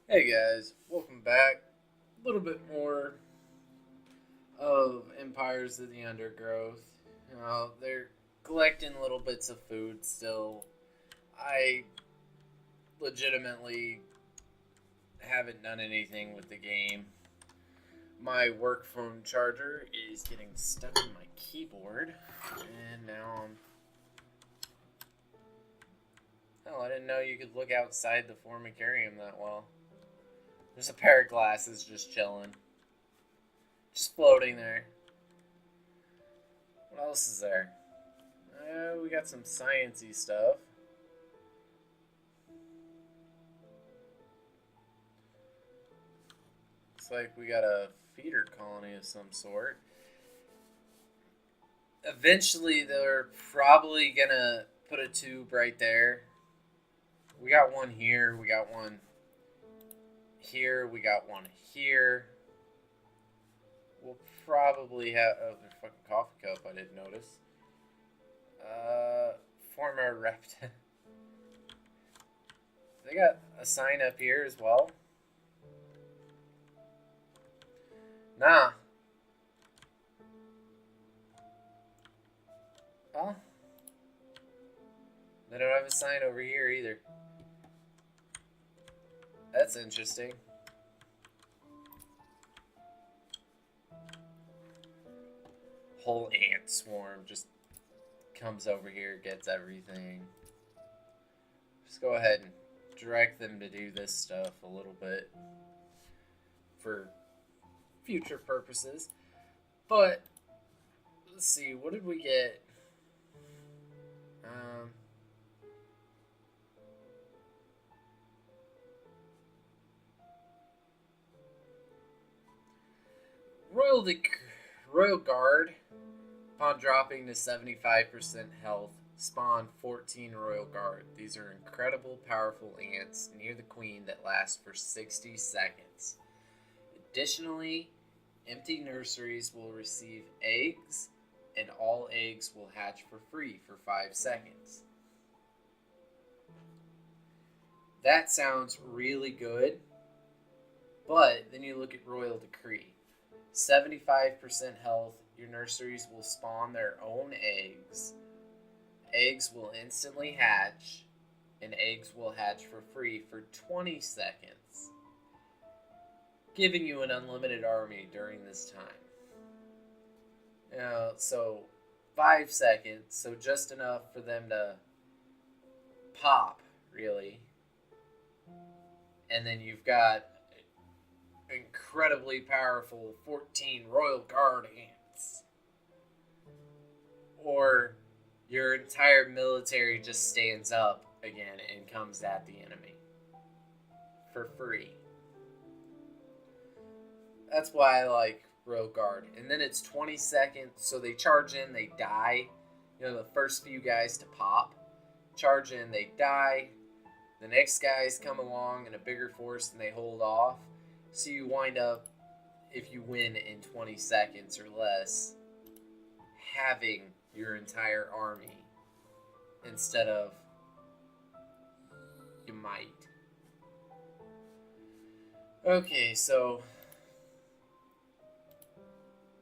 Hey guys, welcome back. A little bit more of Empires of the Undergrowth. They're collecting little bits of food still. I legitimately haven't done anything with the game. My work phone charger is getting stuck in my keyboard, and now I'm. Hell, I didn't know you could look outside the formicarium that well. There's a pair of glasses just chilling. Just floating there. What else is there? We got some sciencey stuff. Looks like we got a feeder colony of some sort. Eventually, they're probably gonna put a tube right there. We got one here. We got one here. We got one here. We'll probably have. Oh, there's a fucking coffee cup. I didn't notice. Former reptile. They got a sign up here as well. Nah. Huh? They don't have a sign over here either. That's interesting. Whole ant swarm just comes over here, gets everything. Just go ahead and direct them to do this stuff a little bit for future purposes. But let's see, what did we get? Royal Guard, upon dropping to 75% health, spawn 14 Royal Guard. These are incredible, powerful ants near the queen that last for 60 seconds. Additionally, empty nurseries will receive eggs, and all eggs will hatch for free for 5 seconds. That sounds really good, but then you look at Royal Decree. 75% health, your nurseries will spawn their own eggs. Eggs will instantly hatch, and eggs will hatch for free for 20 seconds, giving you an unlimited army during this time. So 5 seconds, so just enough for them to pop, really. And then you've got incredibly powerful 14 Royal Guard ants. Or your entire military just stands up again and comes at the enemy for free. That's why I like Royal Guard. And then it's 20 seconds, so they charge in, they die. The first few guys to pop. Charge in, they die. The next guys come along in a bigger force and they hold off. So you wind up, if you win in 20 seconds or less, having your entire army instead of you might. Okay, so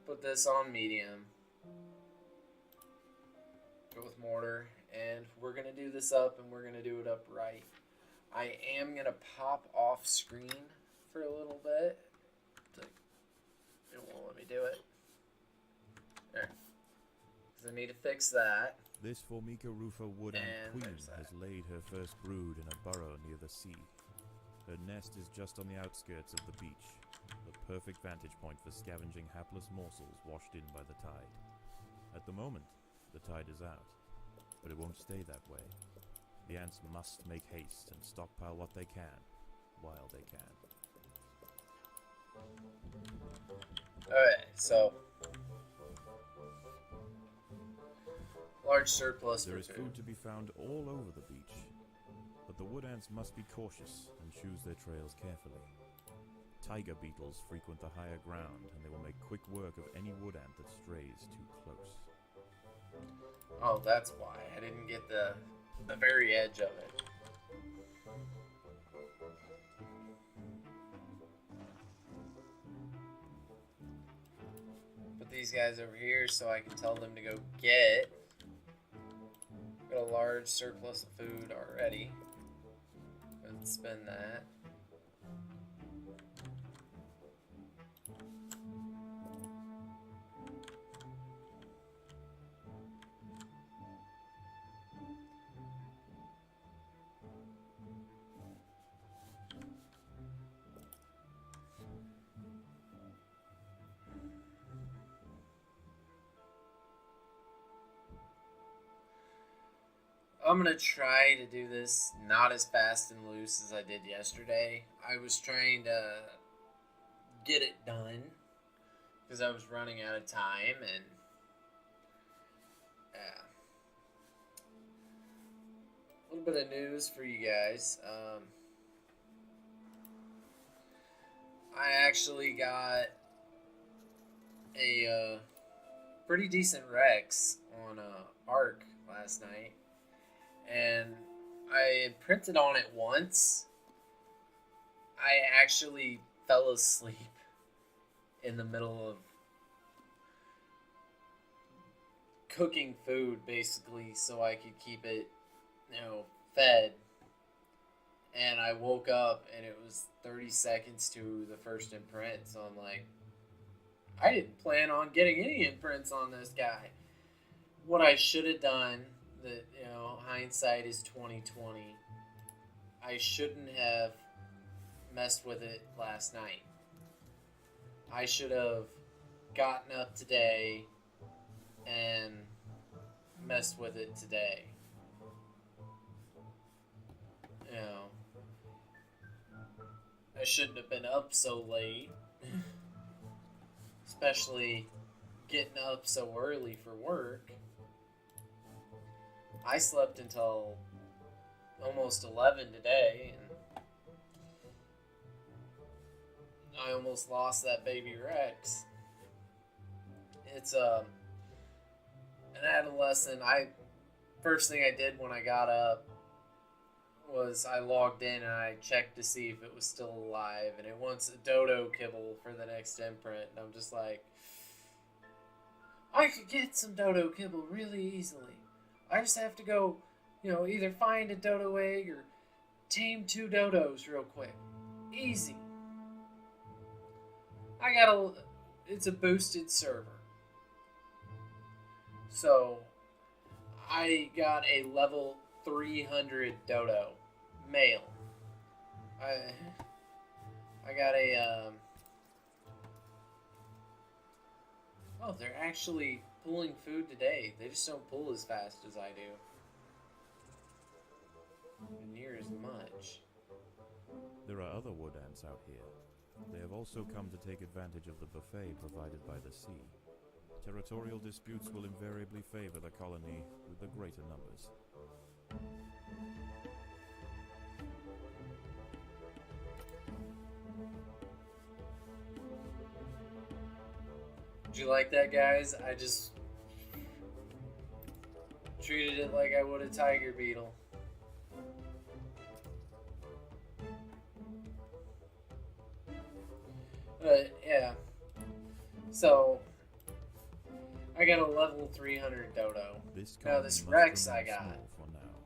put this on medium. Go with mortar, and we're going to do this up, and we're going to do it up right. I am going to pop off screen for a little bit. It won't let me do it. There. Because I need to fix that. This Formica rufa wood ant queen has laid her first brood in a burrow near the sea. Her nest is just on the outskirts of the beach, the perfect vantage point for scavenging hapless morsels washed in by the tide. At the moment, the tide is out, but it won't stay that way. The ants must make haste and stockpile what they can, while they can. Alright, so large surplus. There is food to be found all over the beach, but the wood ants must be cautious and choose their trails carefully. Tiger beetles frequent the higher ground, and they will make quick work of any wood ant that strays too close. Oh, that's why. I didn't get the very edge of it. these guys over here so I can tell them to go get. Got a large surplus of food already. Let's spend that. I'm gonna try to do this not as fast and loose as I did yesterday. I was trying to get it done because I was running out of time, and a little bit of news for you guys. I actually got a pretty decent Rex on Arc last night. And I had printed on it once. I actually fell asleep in the middle of cooking food, basically, so I could keep it, fed. And I woke up and it was 30 seconds to the first imprint, so I'm like, I didn't plan on getting any imprints on this guy. What I should have done, that, hindsight is 20/20. I shouldn't have messed with it last night. I should have gotten up today and messed with it today. I shouldn't have been up so late. Especially getting up so early for work. I slept until almost 11 today, and I almost lost that baby Rex. It's an adolescent. First thing I did when I got up was I logged in and I checked to see if it was still alive, and it wants a dodo kibble for the next imprint, and I'm just like, I could get some dodo kibble really easily. I just have to go, either find a dodo egg or tame 2 dodos real quick. Easy. It's a boosted server. So, I got a level 300 dodo. Male. I got a, oh, they're actually pulling food today. They just don't pull as fast as I do. Near as much. There are other wood ants out here. They have also come to take advantage of the buffet provided by the sea. Territorial disputes will invariably favor the colony with the greater numbers. Did you like that, guys? I just treated it like I would a tiger beetle. But, yeah. So, I got a level 300 dodo. Now, this Rex I got. For now.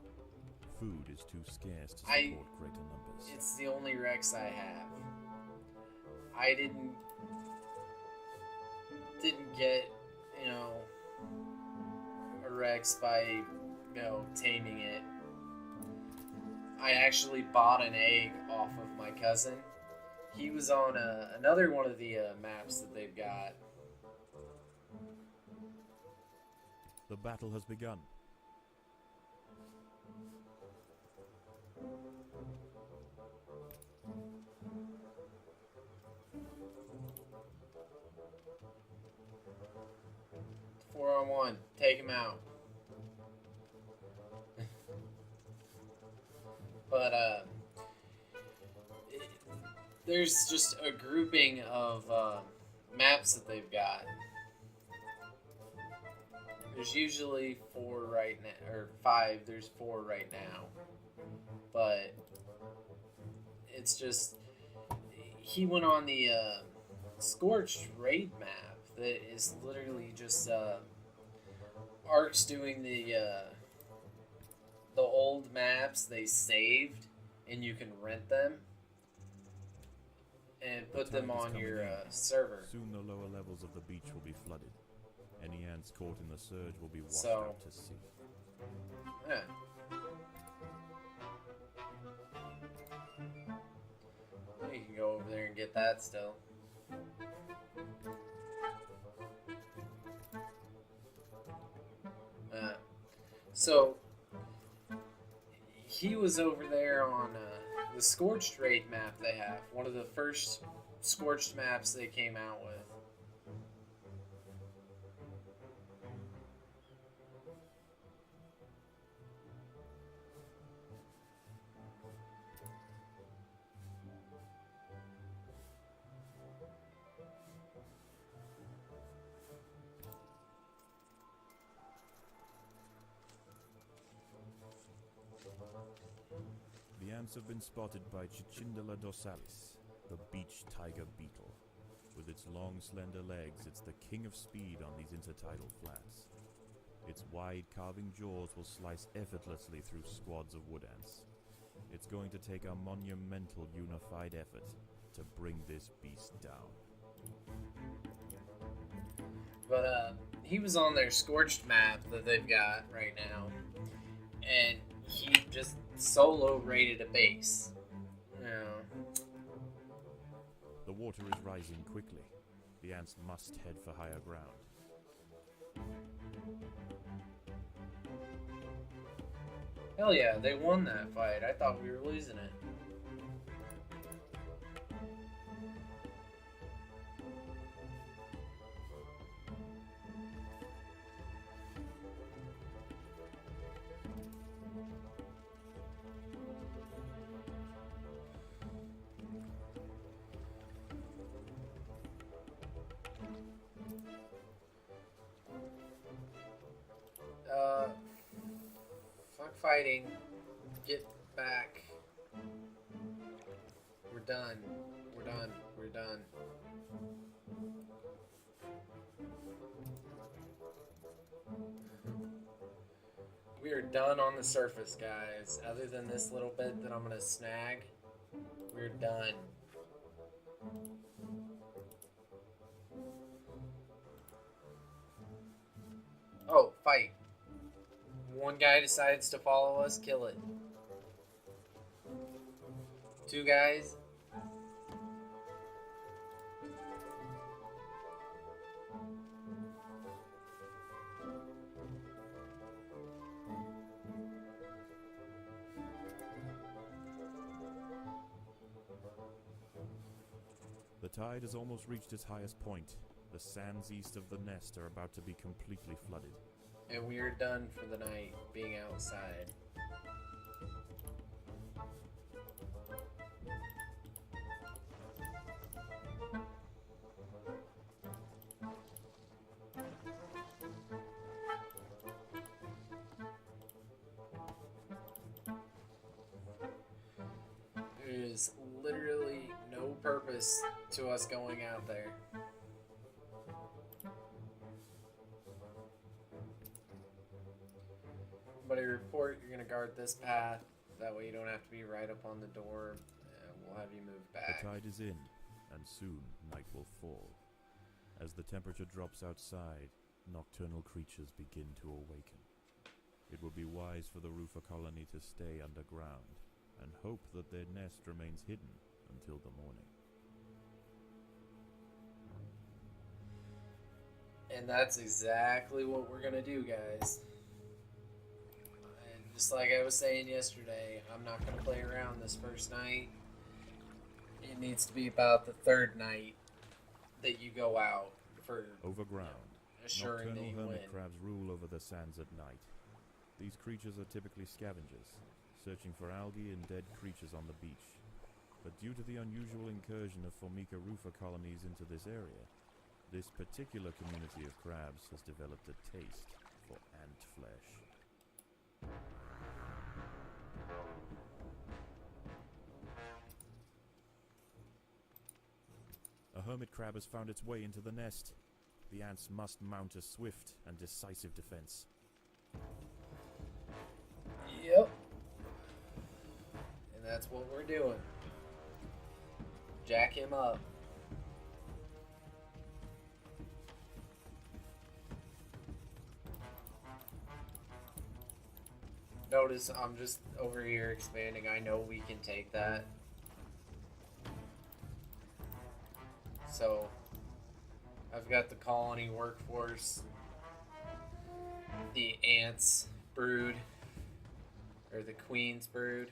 Food is too scarce to support greater numbers. It's the only Rex I have. I didn't get, a Rex by, taming it. I actually bought an egg off of my cousin. He was on another one of the maps that they've got. The battle has begun. Four on one. Take him out. But, there's just a grouping of maps that they've got. There's usually 4 right now, or 5. There's 4 right now. But it's just, he went on the Scorched raid map that is literally just Ark's doing the old maps they saved, and you can rent them and put them on your server. Soon the lower levels of the beach will be flooded. Any ants caught in the surge will be washed So, out to sea. Yeah. You can go over there and get that still. So he was over there on the Scorched Raid map they have. One of the first Scorched maps they came out with. The ants have been spotted by Cicindela dorsalis, the beach tiger beetle. With its long, slender legs, it's the king of speed on these intertidal flats. Its wide, carving jaws will slice effortlessly through squads of wood ants. It's going to take a monumental unified effort to bring this beast down. But he was on their Scorched map that they've got right now, and he just solo raided a base. You know. The water is rising quickly. The ants must head for higher ground. Hell yeah, they won that fight. I thought we were losing it. Fuck fighting. Get back. We're done. We're done. We're done. We are done on the surface, guys. Other than this little bit that I'm gonna snag, we're done. Oh, fight. One guy decides to follow us, kill it. Two guys. The tide has almost reached its highest point. The sands east of the nest are about to be completely flooded. And we are done for the night being outside. There is literally no purpose to us going out there. Somebody report you're going to guard this path. That way you don't have to be right up on the door. We'll have you move back. The tide is in, and soon night will fall. As the temperature drops outside, nocturnal creatures begin to awaken. It would be wise for the roofer colony to stay underground and hope that their nest remains hidden until the morning. And that's exactly what we're going to do, guys. Just like I was saying yesterday, I'm not going to play around this first night. It needs to be about the third night that you go out for Overground, assuring that nocturnal you hermit win. crabs rule over the sands at night. These creatures are typically scavengers, searching for algae and dead creatures on the beach. But due to the unusual incursion of Formica rufa colonies into this area, this particular community of crabs has developed a taste for ant flesh. A hermit crab has found its way into the nest. The ants must mount a swift and decisive defense. Yep. And that's what we're doing. Jack him up. Notice I'm just over here expanding. I know we can take that. So, I've got the colony workforce, the ants brood, or the queen's brood.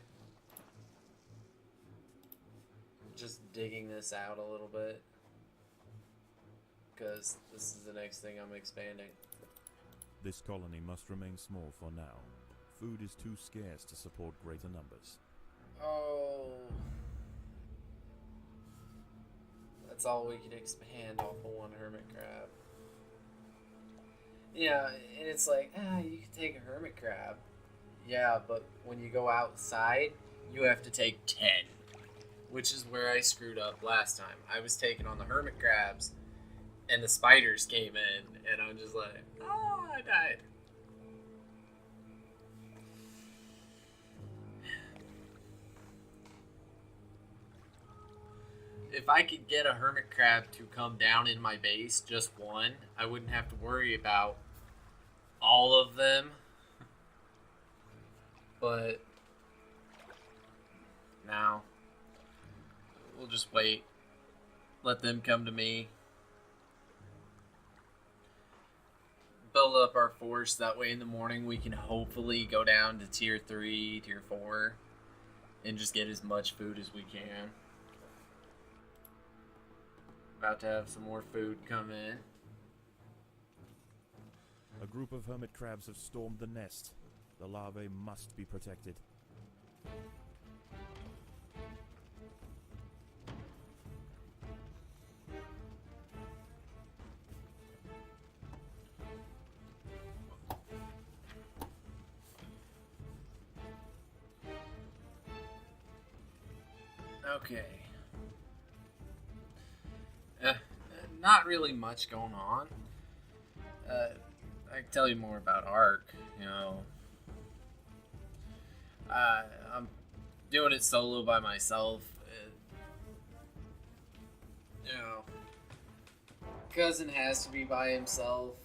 Just digging this out a little bit, because this is the next thing I'm expanding. This colony must remain small for now. Food is too scarce to support greater numbers. Oh. That's all we could expand off of one hermit crab. Yeah, and it's like, you can take a hermit crab. Yeah, but when you go outside, you have to take 10. Which is where I screwed up last time. I was taking on the hermit crabs, and the spiders came in, and I'm just like, I died. If I could get a hermit crab to come down in my base, just one, I wouldn't have to worry about all of them. But now we'll just wait. Let them come to me. Build up our force. That way in the morning we can hopefully go down to tier 3, tier 4, and just get as much food as we can. About to have some more food come in. A group of hermit crabs have stormed the nest. The larvae must be protected. Okay. Not really much going on. I can tell you more about Ark, I'm doing it solo by myself. Cousin has to be by himself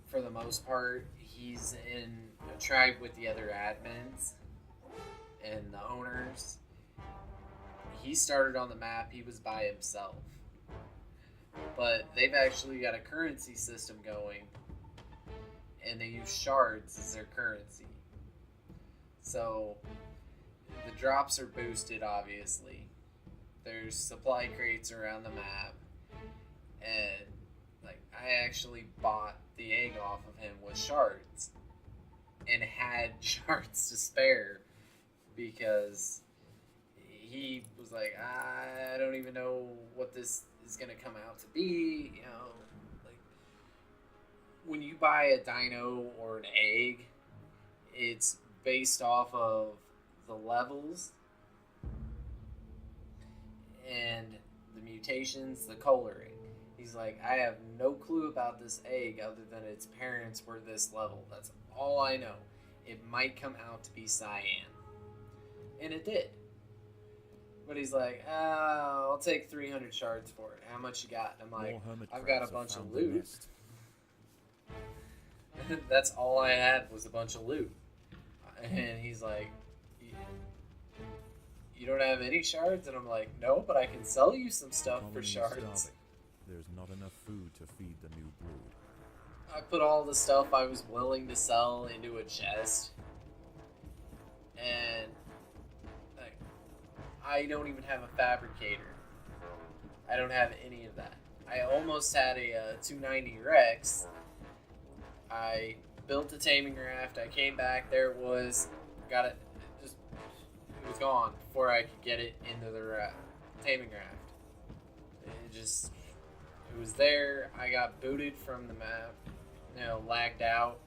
for the most part. He's in a tribe with the other admins and the owners. He started on the map, he was by himself. But they've actually got a currency system going, and they use shards as their currency. So the drops are boosted, obviously. There's supply crates around the map, and I actually bought the egg off of him with shards and had shards to spare because he was like, I don't even know what this is going to come out to be. When you buy a dino or an egg, it's based off of the levels and the mutations, the coloring. He's like, I have no clue about this egg other than its parents were this level. That's all I know. It might come out to be cyan. And it did. But he's like, I'll take 300 shards for it. How much you got? And I'm like, I've got a bunch of loot. That's all I had was a bunch of loot. And he's like, you don't have any shards? And I'm like, no, but I can sell you some stuff for shards. There's not enough food to feed the new brood. I put all the stuff I was willing to sell into a chest. And I don't even have a fabricator. I don't have any of that. I almost had a 290 Rex. I built a taming raft. I came back. There it was. Got it. It was gone before I could get it into the taming raft. It was there. I got booted from the map. Lagged out.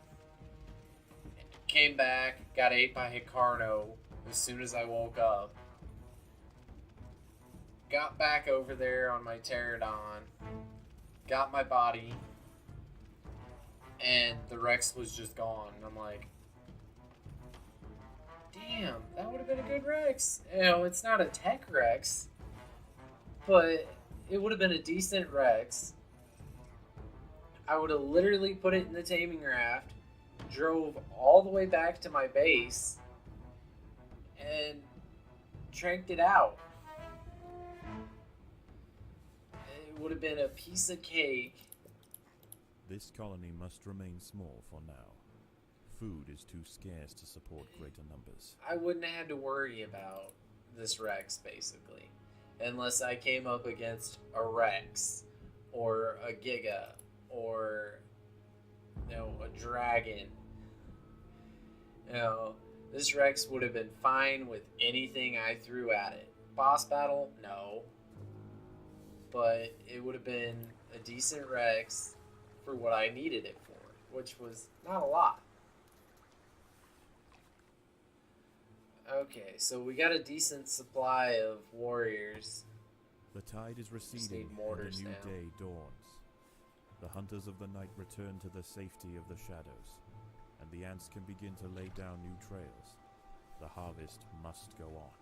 Came back. Got ate by Hicardo as soon as I woke up. Got back over there on my pterodon. Got my body. and the Rex was just gone. And I'm like, damn, that would have been a good Rex. You know, it's not a tech Rex, but it would have been a decent Rex. I would have literally put it in the taming raft, drove all the way back to my base, and tranked it out. It would have been a piece of cake. This colony must remain small for now. Food is too scarce to support greater numbers. I wouldn't have had to worry about this Rex, basically. Unless I came up against a Rex, or a Giga, or, you know, a Dragon. You know, this Rex would have been fine with anything I threw at it. Boss battle? No. But it would have been a decent Rex for what I needed it for, which was not a lot. Okay, so we got a decent supply of warriors. The tide is receding and a new day dawns. The hunters of the night return to the safety of the shadows, and the ants can begin to lay down new trails. The harvest must go on.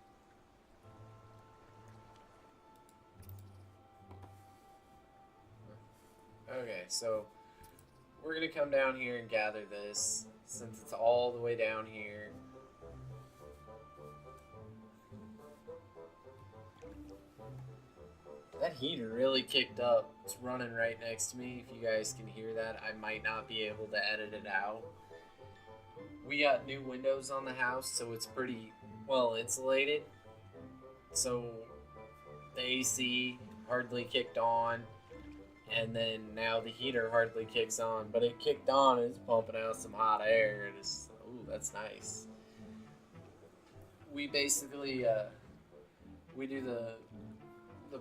Okay, so we're going to come down here and gather this, since it's all the way down here. That heater really kicked up. It's running right next to me. If you guys can hear that, I might not be able to edit it out. We got new windows on the house, so it's pretty well insulated. So the AC hardly kicked on, and then now the heater hardly kicks on. But it kicked on and it's pumping out some hot air. It is, ooh, that's nice. We basically we do the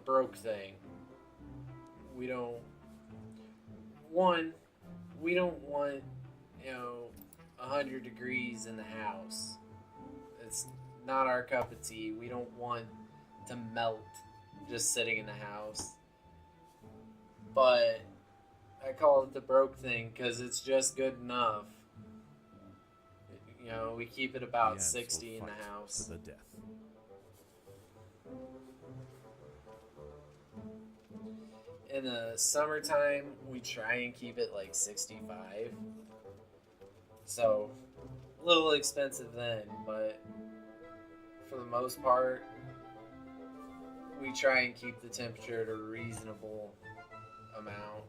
broke thing. We don't want, you know, 100 degrees in the house. It's not our cup of tea. We don't want to melt just sitting in the house. But I call it the broke thing because it's just good enough. You know, we keep it about 60 in the house. To the death. In the summertime, we try and keep it like 65. So, a little expensive then, but for the most part, we try and keep the temperature at a reasonable amount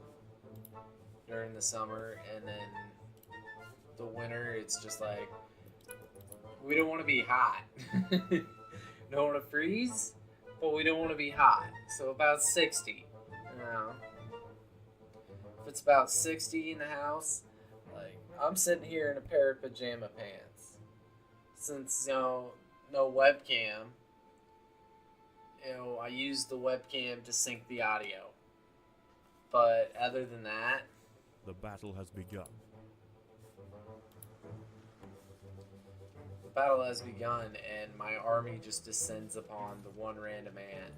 during the summer, and then the winter, it's just like, we don't want to be hot. Don't want to freeze, but we don't want to be hot. So about 60. If it's about 60 in the house, like, I'm sitting here in a pair of pajama pants. Since, you know, no webcam, you know, I use the webcam to sync the audio. But other than that, the battle has begun. The battle has begun, and my army just descends upon the one random ant.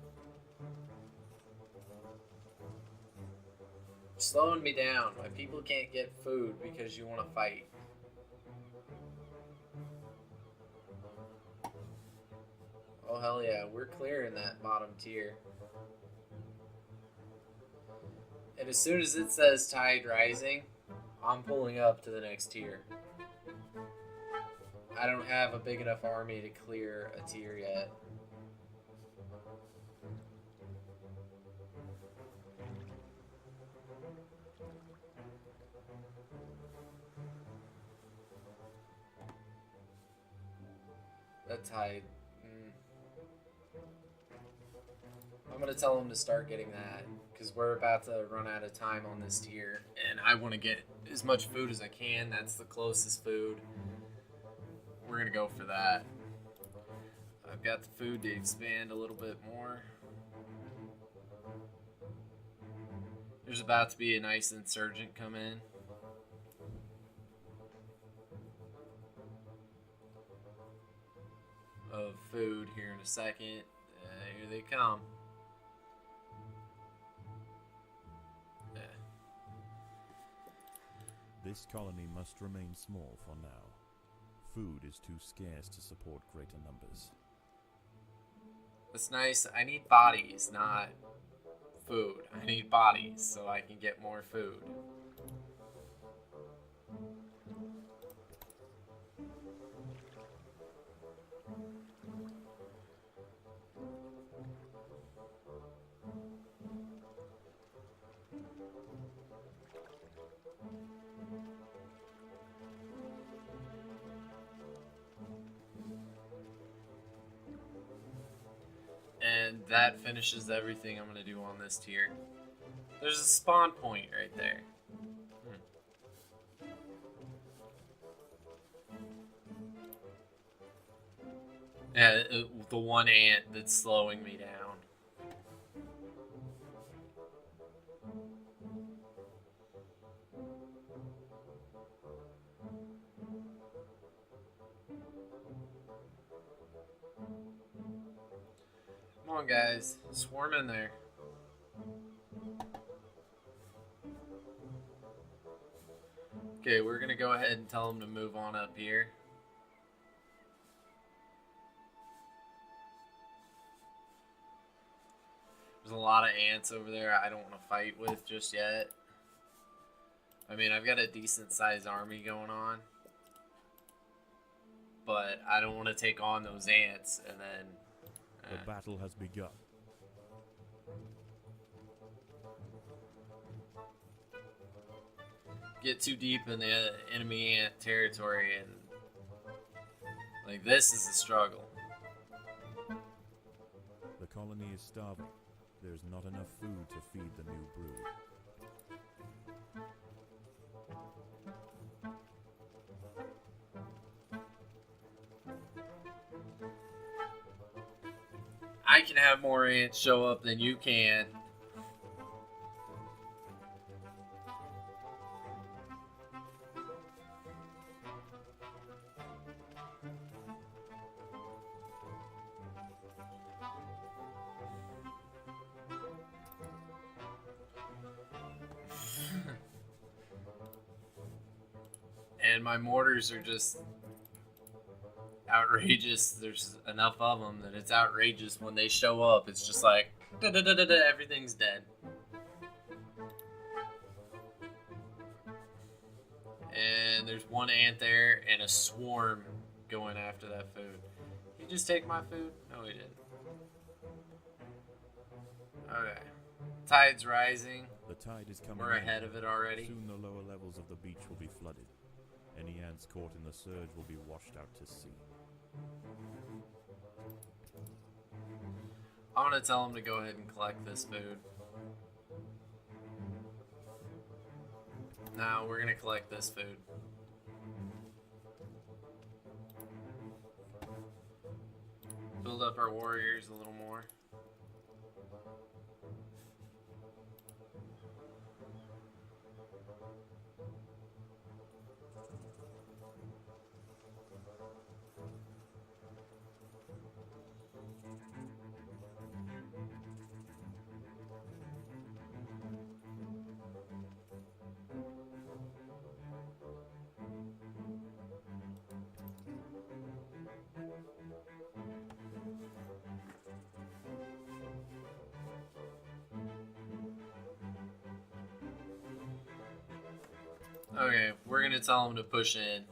Slowing me down. My people can't get food because you want to fight. Oh hell yeah, we're clearing that bottom tier. And as soon as it says tide rising, I'm pulling up to the next tier. I don't have a big enough army to clear a tier yet. That tide. I'm going to tell them to start getting that, because we're about to run out of time on this tier, and I want to get as much food as I can. That's the closest food. We're going to go for that. I've got the food to expand a little bit more. There's about to be a nice insurgent come in. Of food here in a second. Here they come. This colony must remain small for now. Food is too scarce to support greater numbers. That's nice. I need bodies, not food. I need bodies so I can get more food. And that finishes everything I'm going to do on this tier. There's a spawn point right there. Yeah, the one ant that's slowing me down. Come on, guys. Swarm in there. Okay, we're going to go ahead and tell them to move on up here. There's a lot of ants over there I don't want to fight with just yet. I mean, I've got a decent sized army going on. But I don't want to take on those ants and then... The battle has begun. Get too deep in the enemy ant territory and... Like, this is a struggle. The colony is starving. There's not enough food to feed the new brood. I can have more ants show up than you can. And my mortars are just outrageous. There's enough of them that it's outrageous when they show up. It's just like, everything's dead. And there's one ant there and a swarm going after that food. Did he just take my food? No, he didn't. Okay. Tide's rising. The tide is coming. We're ahead of it already. Soon the lower levels of the beach will be flooded. Any ants caught in the surge will be washed out to sea. I'm going to tell them to go ahead and collect this food. Now we're going to collect this food. Build up our warriors a little more. Okay, we're gonna tell them to push in.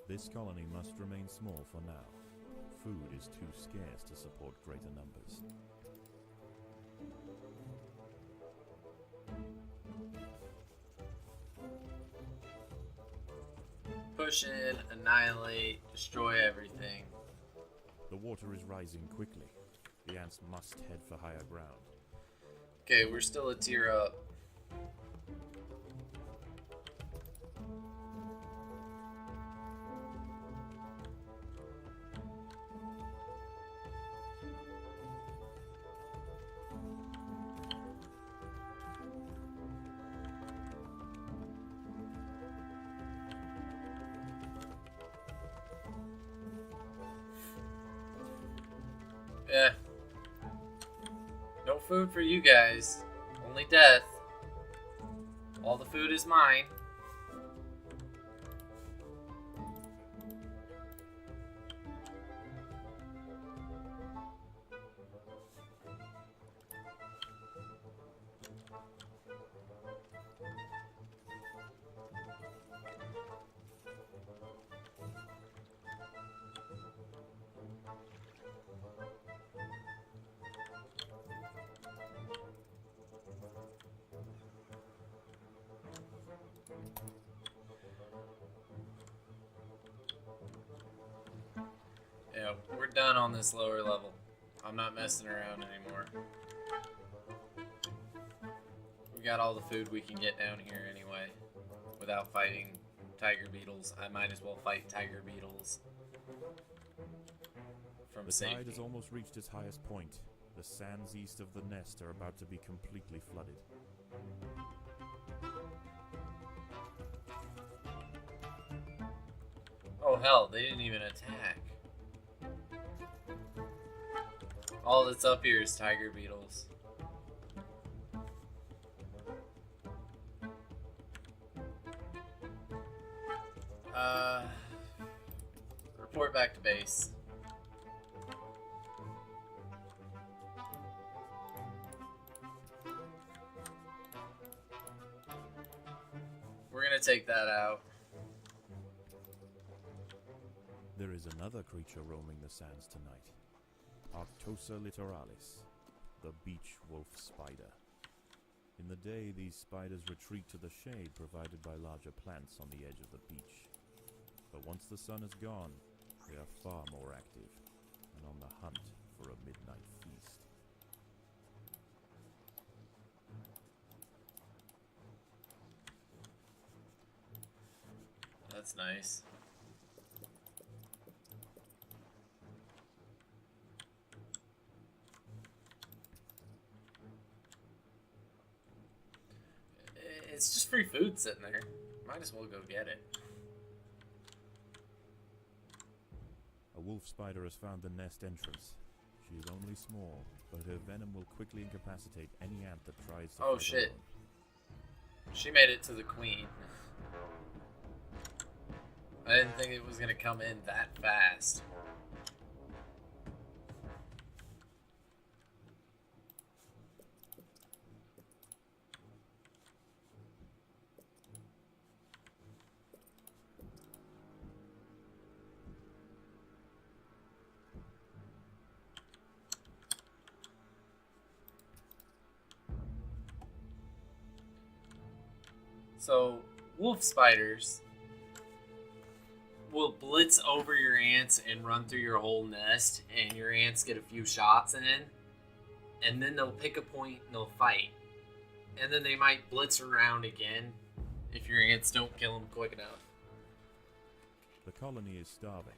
This colony must remain small for now. Food is too scarce to support greater numbers. Push in, annihilate, destroy everything. The water is rising quickly. The ants must head for higher ground. Okay, we're still a tier up. Yeah. No food for you guys. Only death. All the food is mine. Yeah, we're done on this lower level. I'm not messing around anymore. We got all the food we can get down here anyway. Without fighting tiger beetles. I might as well fight tiger beetles. From The tide has safety. almost reached its highest point. The sands east of the nest are about to be completely flooded. Oh hell, they didn't even attack. All that's up here is tiger beetles. Report back to base. We're gonna take that out. There is another creature roaming the sands tonight. Arctosa littoralis, the beach wolf spider. In the day, these spiders retreat to the shade provided by larger plants on the edge of the beach. But once the sun is gone, they are far more active and on the hunt for a midnight feast. That's nice. It's just free food sitting there. Might as well go get it. A wolf spider has found the nest entrance. She is only small, but her venom will quickly incapacitate any ant that tries to Oh fight shit. alone. She made it to the queen. I didn't think it was gonna come in that fast. So, wolf spiders will blitz over your ants and run through your whole nest, and your ants get a few shots in, and then they'll pick a point and they'll fight. And then they might blitz around again if your ants don't kill them quick enough. The colony is starving.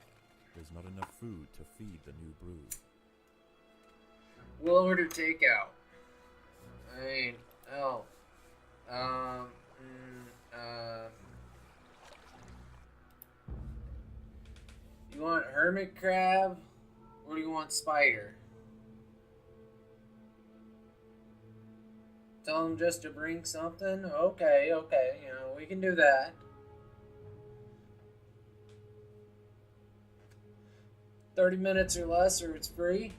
There's not enough food to feed the new brood. We'll order takeout. I mean, oh. You want hermit crab? Or do you want spider? Tell them just to bring something? Okay, you know, we can do that. $30 or less, or it's free.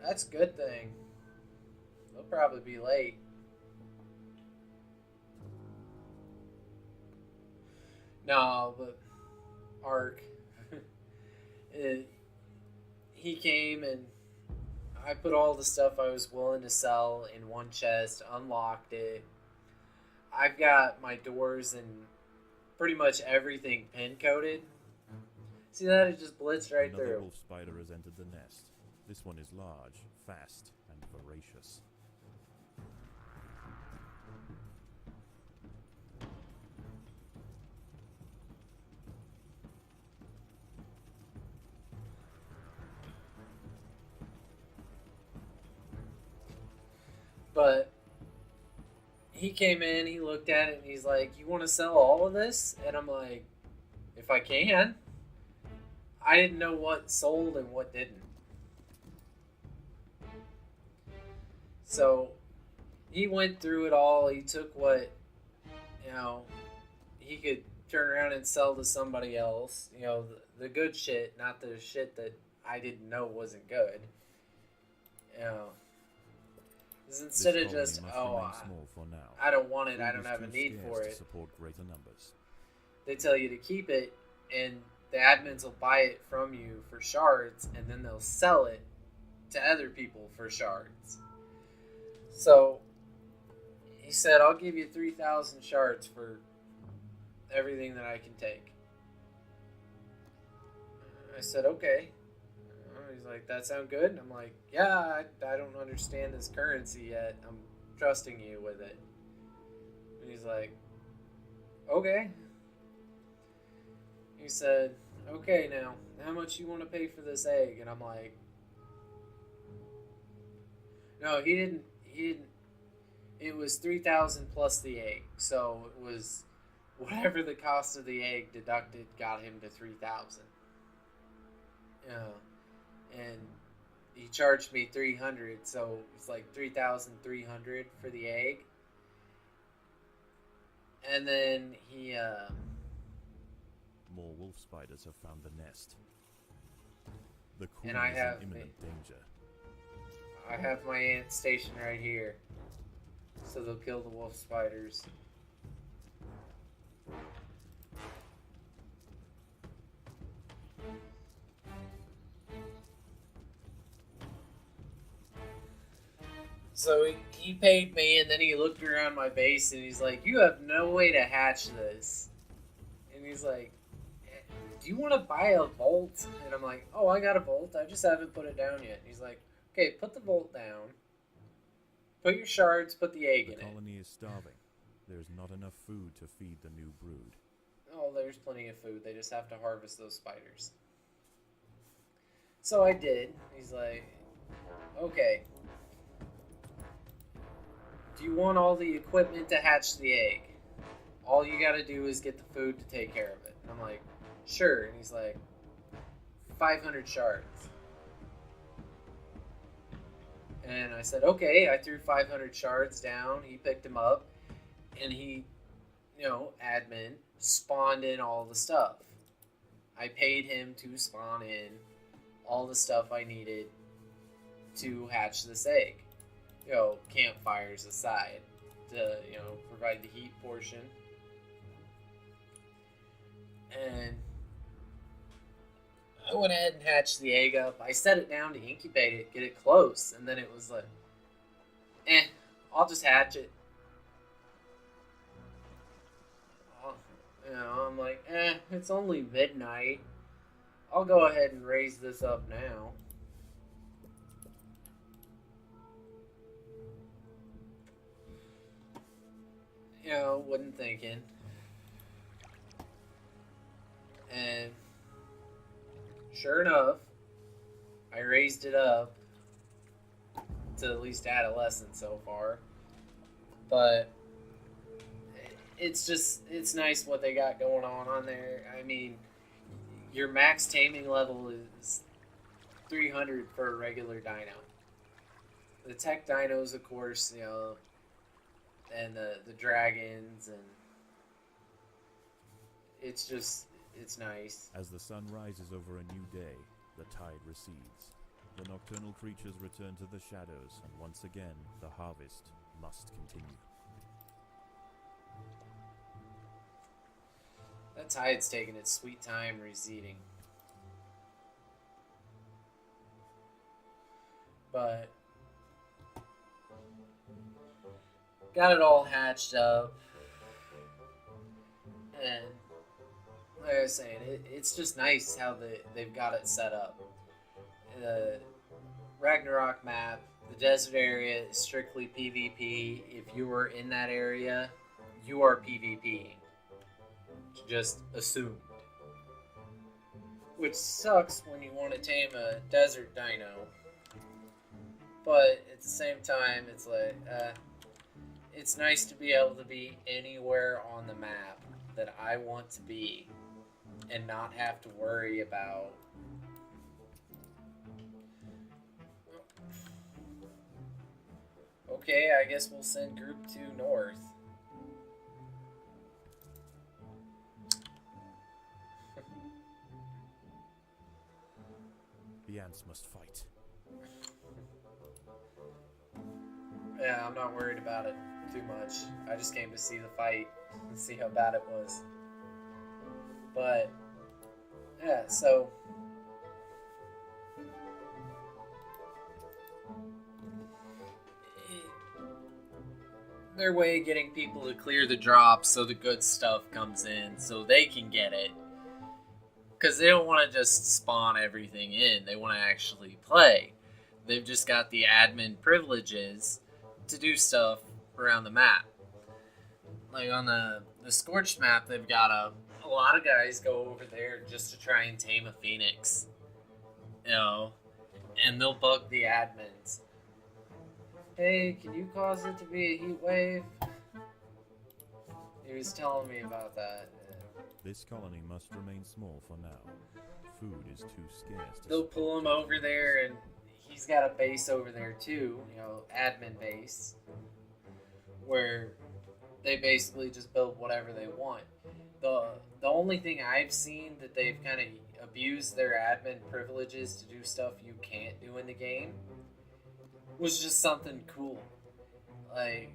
That's a good thing. They'll probably be late. No, but Ark, he came and I put all the stuff I was willing to sell in one chest, unlocked it. I've got my doors and pretty much everything pin coated. See that? It just blitzed right Another through. wolf spider has entered the nest. This one is large, fast, and voracious. But he came in, he looked at it, and he's like, "You want to sell all of this?" And I'm like, "If I can." I didn't know what sold and what didn't. So he went through it all. He took what, you know, he could turn around and sell to somebody else. You know, the good shit, not the shit that I didn't know wasn't good. You know, 'cause instead of just, small for now. I don't want it, Food I don't is have a too need scarce for to it, support greater numbers. they tell you to keep it, and the admins will buy it from you for shards, and then they'll sell it to other people for shards. So he said, I'll give you 3,000 shards for everything that I can take. I said, okay. He's like, that sound good? And I'm like, yeah, I don't understand this currency yet. I'm trusting you with it. And he's like, okay. He said, okay, now, how much you want to pay for this egg? And I'm like, no, he didn't. It was 3,000 plus the egg. So it was whatever the cost of the egg deducted got him to 3,000. And he charged me 300, so it's like 3,300 for the egg. And then he more wolf spiders have found the nest. The queen and I is have in imminent danger. I have my ant stationed right here, so they'll kill the wolf spiders. So he paid me, and then he looked around my base, and he's like, you have no way to hatch this. And he's like, do you want to buy a vault? And I'm like, oh, I got a vault. I just haven't put it down yet. And he's like, okay, put the vault down. Put your shards, put the egg in it. The colony is starving. There is not enough food to feed the new brood. Oh, there's plenty of food. They just have to harvest those spiders. So I did. He's like, okay. Do you want all the equipment to hatch the egg? All you gotta do is get the food to take care of it. And I'm like, sure. And he's like, 500 shards. And I said, okay. I threw 500 shards down. He picked them up. And he, admin, spawned in all the stuff. I paid him to spawn in all the stuff I needed to hatch this egg. Campfires aside, to, provide the heat portion. And I went ahead and hatched the egg up. I set it down to incubate it, get it close, and then it was like, I'll just hatch it. I'm like, it's only midnight. I'll go ahead and raise this up now. Wasn't thinking. And sure enough, I raised it up to at least adolescent so far. But it's nice what they got going on there. I mean, your max taming level is 300 for a regular dino. The tech dinos, of course, and the dragons, and it's nice. As the sun rises over a new day, the tide recedes. The nocturnal creatures return to the shadows, and once again, the harvest must continue. That tide's taking its sweet time receding. But got it all hatched up. And like I was saying, it's just nice how they've got it set up. The Ragnarok map, the desert area is strictly PvP. If you are in that area, you are PvPing. Just assumed. Which sucks when you want to tame a desert dino. But at the same time, it's like, it's nice to be able to be anywhere on the map that I want to be and not have to worry about Okay, I guess we'll send Group 2 north. The ants must fight. Yeah, I'm not worried about it too much. I just came to see the fight and see how bad it was. But, yeah, so... their way of getting people to clear the drops so the good stuff comes in so they can get it. Because they don't want to just spawn everything in. They want to actually play. They've just got the admin privileges to do stuff around the map. Like on the Scorched map, they've got a lot of guys go over there just to try and tame a phoenix. You know, and they'll bug the admins. Hey, can you cause it to be a heat wave? He was telling me about that. This colony must remain small for now. Food is too scarce. They'll pull him over there, and he's got a base over there too, you know, admin base, where they basically just build whatever they want. The only thing I've seen that they've kind of abused their admin privileges to do stuff you can't do in the game was just something cool. Like,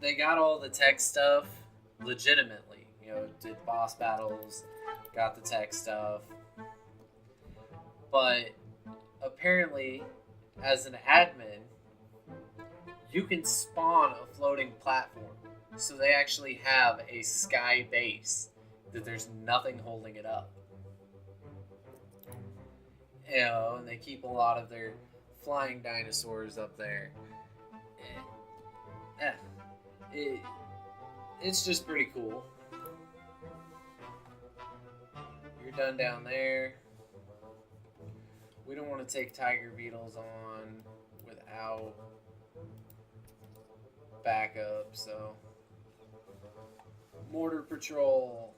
they got all the tech stuff legitimately. You know, did boss battles, got the tech stuff. But apparently, as an admin, you can spawn a floating platform. So they actually have a sky base that there's nothing holding it up. You know, and they keep a lot of their flying dinosaurs up there. It's just pretty cool. You're done down there. We don't want to take tiger beetles on without backup, so mortar patrol.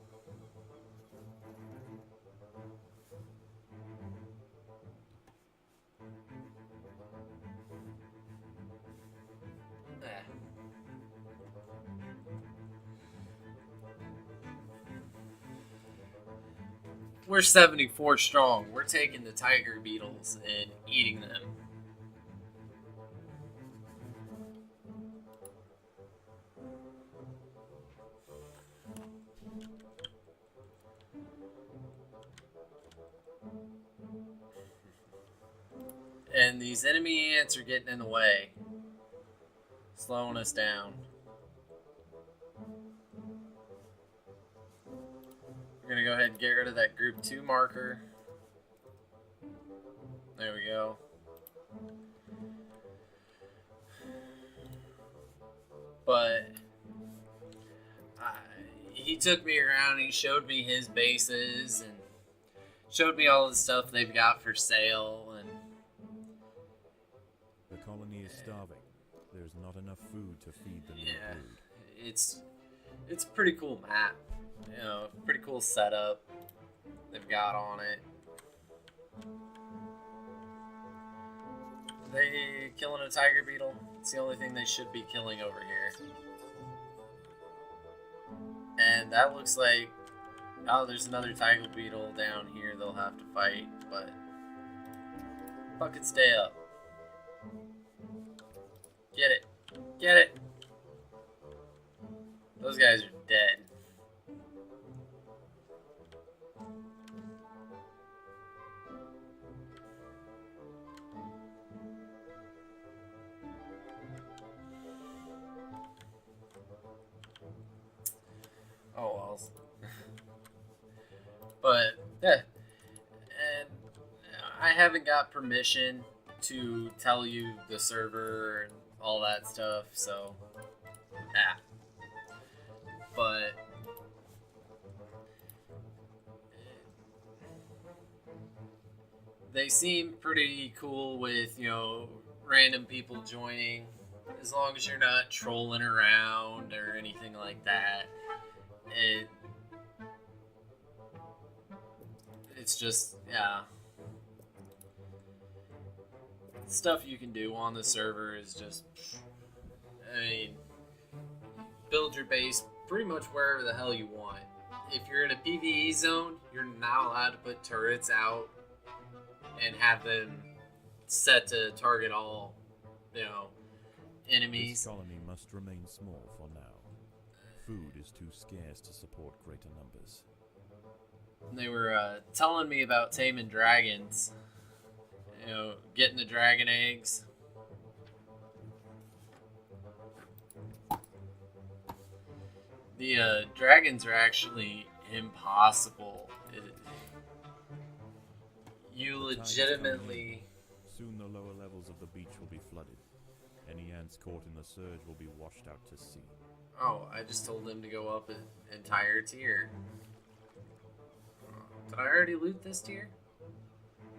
We're 74 strong. We're taking the tiger beetles and eating them. And these enemy ants are getting in the way, slowing us down. We're going to go ahead and get rid of that group 2 marker. There we go. But he took me around and he showed me his bases and showed me all the stuff they've got for sale. And the colony is starving. There's not enough food to feed the new brood. It's a pretty cool map. You know, pretty cool setup they've got on it. They killing a tiger beetle? It's the only thing they should be killing over here. And that looks like... oh, there's another tiger beetle down here they'll have to fight, but... fucking stay up. Get it. Get it. Those guys are dead. Oh well. But yeah, and I haven't got permission to tell you the server and all that stuff, so yeah. But they seem pretty cool with, you know, random people joining, as long as you're not trolling around or anything like that. It's just, yeah. stuff you can do on the server is just, I mean, build your base pretty much wherever the hell you want. If you're in a PvE zone, you're not allowed to put turrets out and have them set to target all, enemies. This colony must remain small for now. Food is too scarce to support greater numbers. They were telling me about taming dragons. Getting the dragon eggs. The dragons are actually impossible. You legitimately... Soon the lower levels of the beach will be flooded. Any ants caught in the surge will be washed out to sea. Oh, I just told them to go up an entire tier. Did I already loot this tier?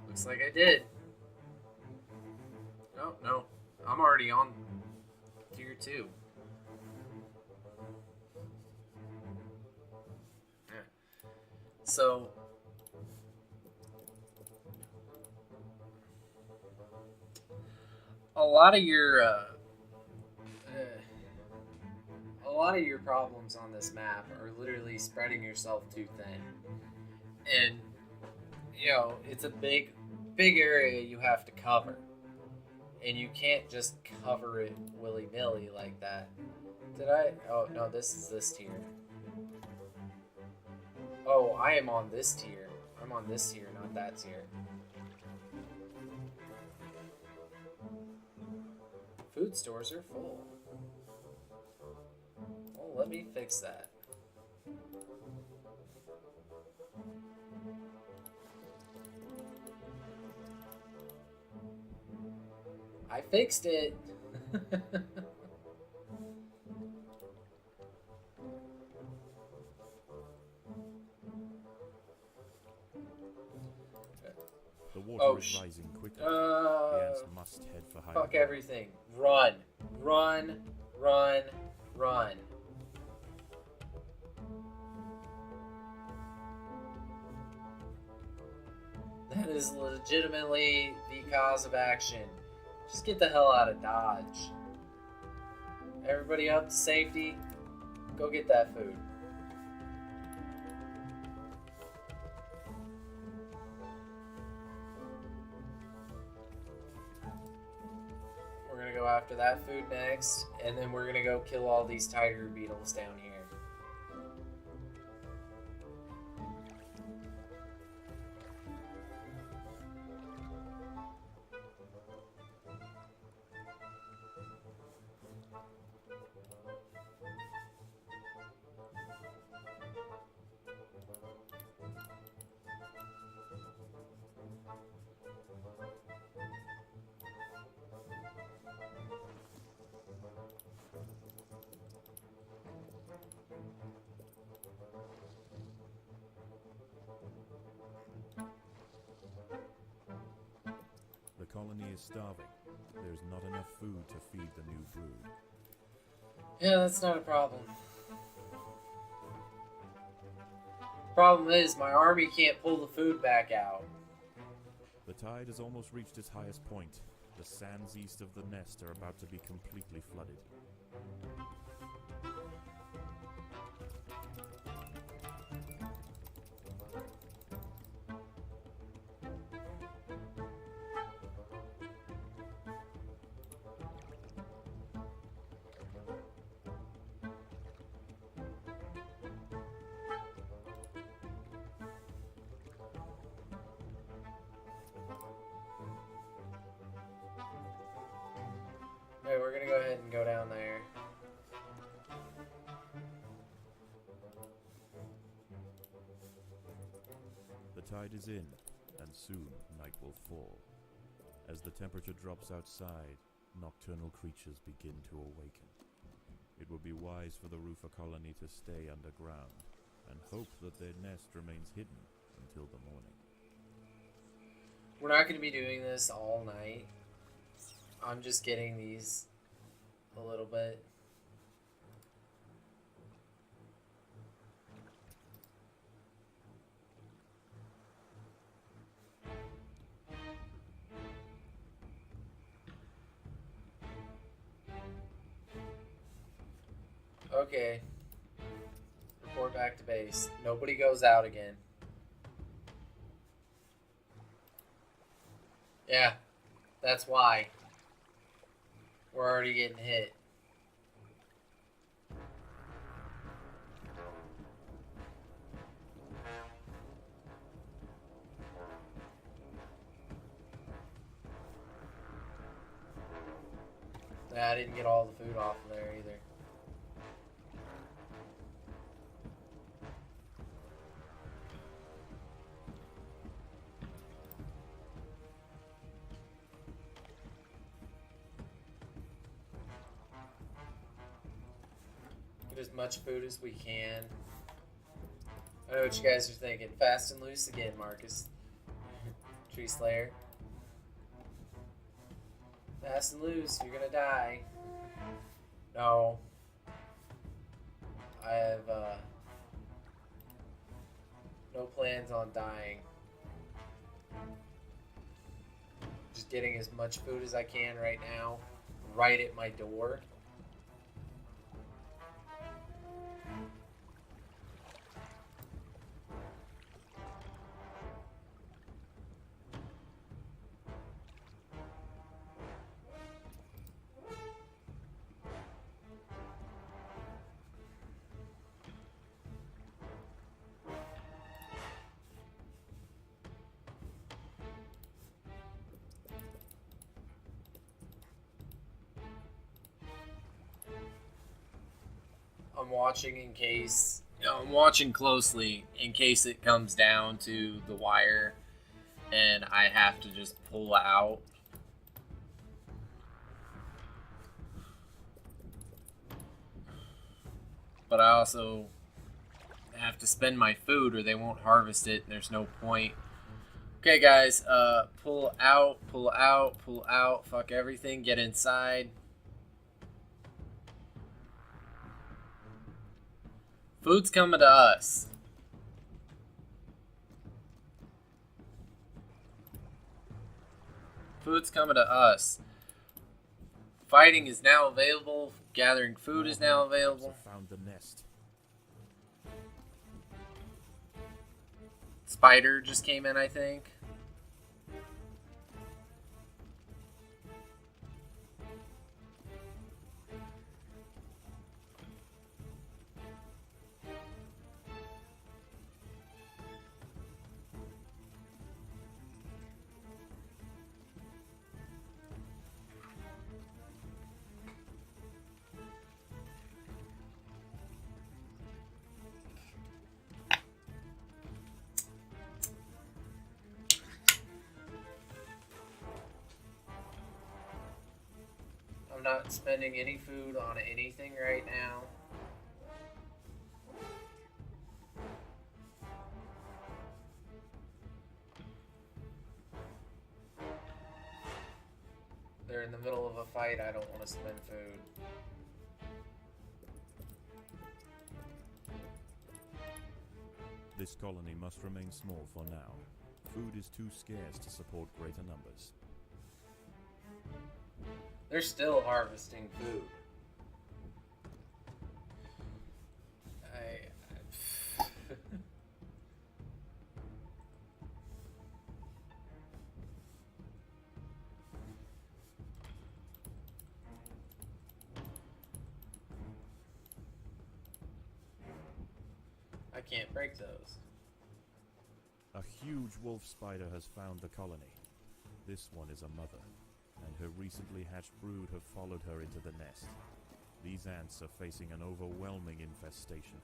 Looks like I did. Oh, no. I'm already on tier 2. Yeah. So... a lot of your problems on this map are literally spreading yourself too thin, and it's a big area you have to cover, and you can't just cover it willy-nilly like that. Oh no, this is this tier. Oh, I am on this tier. I'm on this tier, not that tier. Food stores are full. Well, let me fix that. I fixed it. The water is rising quickly. The ants must head for higher fuck ground. everything. Run. Run. Run. Run. That is legitimately the cause of action. Just get the hell out of Dodge. Everybody up to safety. Go get that food. We're gonna go after that food next, and then we're gonna go kill all these tiger beetles down here. The colony is starving. There's not enough food to feed the new brood. Yeah, that's not a problem. Problem is, my army can't pull the food back out. The tide has almost reached its highest point. The sands east of the nest are about to be completely flooded. Okay, we're gonna go ahead and go down there. The tide is in, and soon night will fall. As the temperature drops outside, nocturnal creatures begin to awaken. It would be wise for the roofer colony to stay underground, and hope that their nest remains hidden until the morning. We're not gonna be doing this all night. I'm just getting these a little bit. Okay. Report back to base. Nobody goes out again. Yeah, that's why. We're already getting hit. Nah, I didn't get all the food off of there either. Get as much food as we can. I know what you guys are thinking. Fast and loose again, Marcus. Tree Slayer. Fast and loose, you're gonna die. No. I have no plans on dying. Just getting as much food as I can right now, right at my door. I'm watching in case, I'm watching closely in case it comes down to the wire and I have to just pull out. But I also have to spend my food or they won't harvest it and there's no point. Okay guys, pull out, pull out, pull out, fuck everything, get inside. Food's coming to us. Food's coming to us. Fighting is now available. Gathering food is now available. Found the nest. Spider just came in, I think. I'm not spending any food on anything right now. They're in the middle of a fight. I don't want to spend food. This colony must remain small for now. Food is too scarce to support greater numbers. They're still harvesting food. I can't break those. A huge wolf spider has found the colony. This one is a mother, and her recently hatched brood have followed her into the nest. These ants are facing an overwhelming infestation.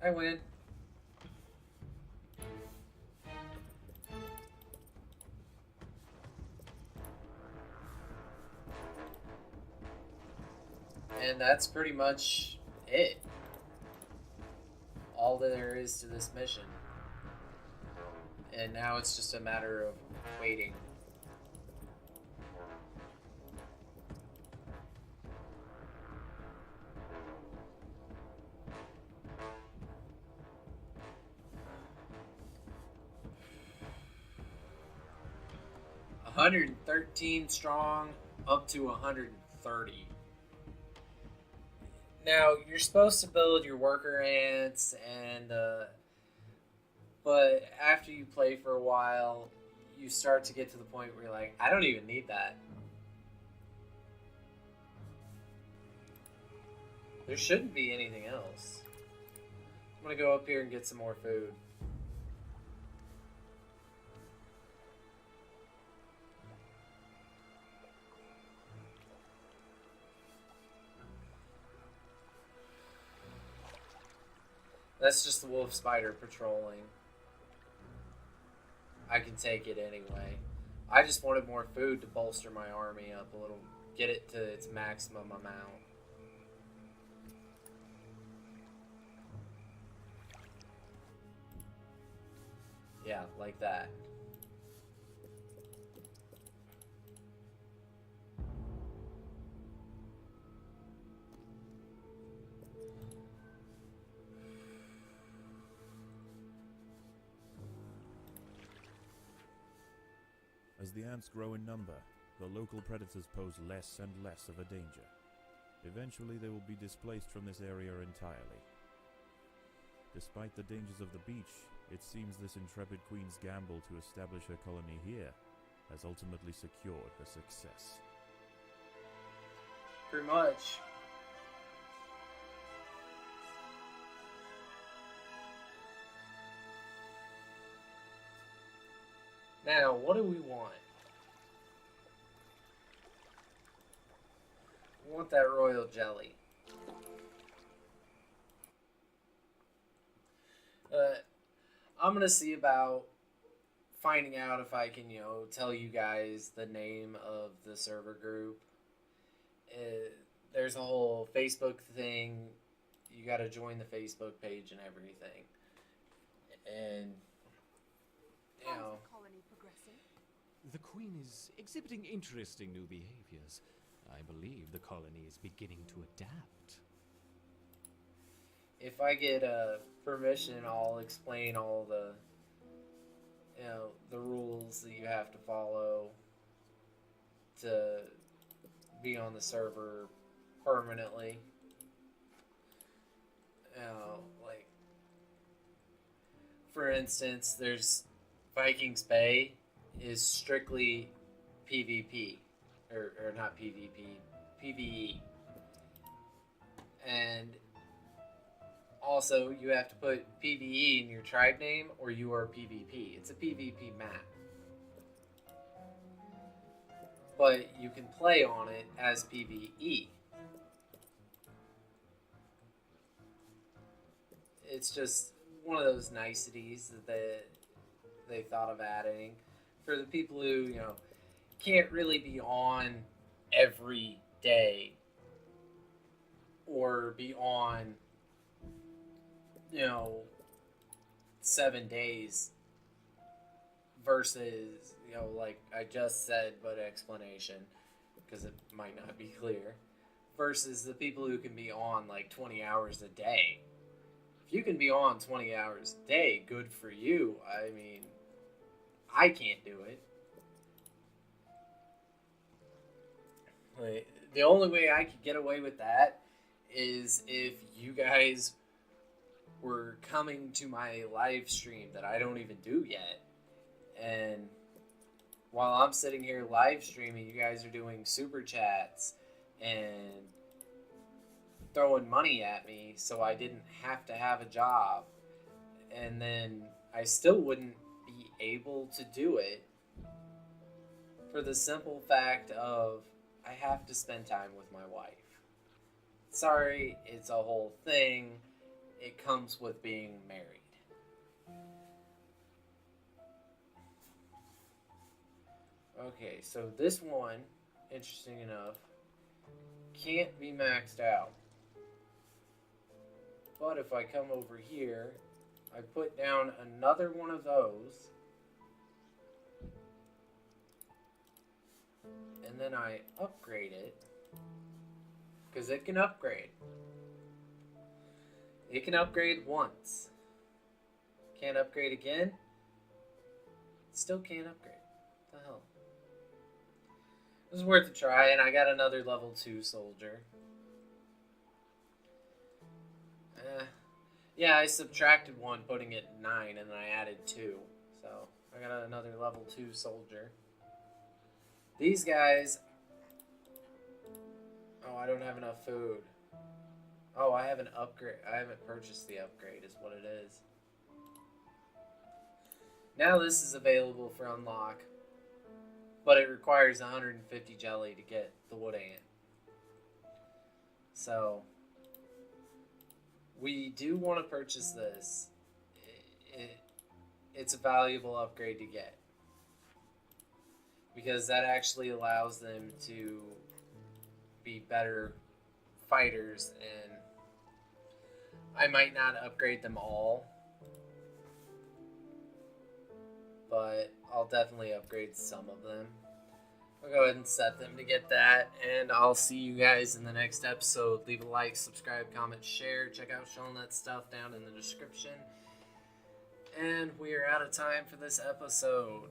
I win. And that's pretty much it. All there is to this mission. And now it's just a matter of waiting. 113 strong, up to 130. Now, you're supposed to build your worker ants, but after you play for a while, you start to get to the point where you're like, I don't even need that. There shouldn't be anything else. I'm gonna go up here and get some more food. That's just the wolf spider patrolling. I can take it anyway. I just wanted more food to bolster my army up a little, get it to its maximum amount. Yeah, like that. As the ants grow in number, the local predators pose less and less of a danger. Eventually they will be displaced from this area entirely. Despite the dangers of the beach, it seems this intrepid queen's gamble to establish her colony here has ultimately secured her success. Pretty much. Now, what do we want? We want that royal jelly. I'm gonna see about finding out if I can, tell you guys the name of the server group. There's a whole Facebook thing. You gotta join the Facebook page and everything. And, How's the colony progressing? The Queen is exhibiting interesting new behaviors. I believe the colony is beginning to adapt. If I get permission, I'll explain all the rules that you have to follow to be on the server permanently. Like, for instance, there's Vikings Bay is strictly PvP, or not PvP, PvE. And also, you have to put PvE in your tribe name or you are PvP. It's a PvP map. But you can play on it as PvE. It's just one of those niceties that they thought of adding for the people who, can't really be on every day or be on 7 days versus, like I just said, but explanation, because it might not be clear, versus the people who can be on like 20 hours a day. If you can be on 20 hours a day, good for you. I mean, I can't do it. Like, the only way I could get away with that is if you guys were coming to my live stream that I don't even do yet. And while I'm sitting here live streaming, you guys are doing super chats and throwing money at me so I didn't have to have a job. And then I still wouldn't be able to do it for the simple fact of I have to spend time with my wife. Sorry, it's a whole thing. It comes with being married. Okay, so this one, interesting enough, can't be maxed out. But if I come over here, I put down another one of those, and then I upgrade it, because it can upgrade. It can upgrade once. Can't upgrade again. Still can't upgrade. What the hell? It was worth a try, and I got another level 2 soldier. Yeah, I subtracted 1, putting it 9, and then I added 2. So, I got another level 2 soldier. These guys... Oh, I don't have enough food. Oh, I have an upgrade. I haven't purchased the upgrade, is what it is. Now this is available for unlock. But it requires 150 jelly to get the wood ant. So, we do want to purchase this. It's a valuable upgrade to get. Because that actually allows them to be better fighters, and I might not upgrade them all, but I'll definitely upgrade some of them. I'll go ahead and set them to get that, and I'll see you guys in the next episode. Leave a like, subscribe, comment, share. Check out Shellnut stuff down in the description. And we are out of time for this episode.